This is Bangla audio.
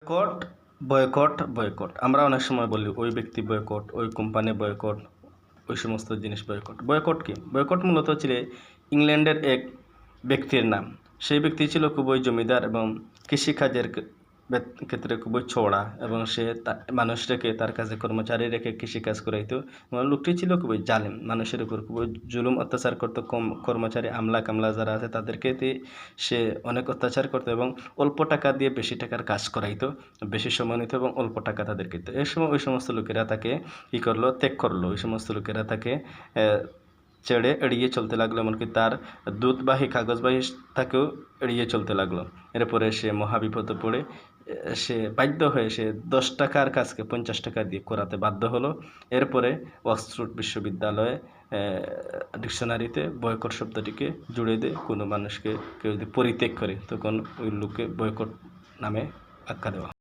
Boycott, boycott, boycott. আমরা অনেক সময় বলি ওই ব্যক্তি বয়কট, ওই কোম্পানি বয়কট, ওই সমস্ত জিনিস বয়কট। বয়কট কি? বয়কট মূলত হচ্ছে ইংল্যান্ডের এক ব্যক্তির নাম। সেই ব্যক্তি ছিল খুবই জমিদার এবং কৃষিকাজের ক্ষেত্রে খুবই চড়া এবং সে মানুষ রেখে তার কাছে কর্মচারী রেখে কৃষিকাজ করাইতো এবং লোকটি ছিল খুবই জালিম, মানুষের উপর খুবই জুলুম অত্যাচার করতো। কর্মচারী আমলা কামলা যারা আছে তাদেরকে সে অনেক অত্যাচার করতো এবং অল্প টাকা দিয়ে বেশি টাকার কাজ করাইতো, বেশি সময় নিত এবং অল্প টাকা তাদেরকে দিত। এই সময় ওই সমস্ত লোকেরা তাকে কী করলো? ত্যাগ করলো। ওই সমস্ত লোকেরা তাকে ছেড়ে এড়িয়ে চলতে লাগলো, এমনকি তার দুধবাহী কাগজবাহী তাকেও এড়িয়ে চলতে লাগলো। এরপরে সে মহাবিপদে পড়ে সে বাধ্য হয়ে সে 10 টাকার কাজকে 50 টাকা দিয়ে করাতে বাধ্য হলো। এরপরে অক্সফোর্ড বিশ্ববিদ্যালয়ে ডিকশনারিতে বয়কট শব্দটিকে জুড়ে দেয়। কোনো মানুষকে কেউ যদি পরিত্যাগ করে তখন ওই লোককে বয়কট নামে আখ্যা দেওয়া হয়।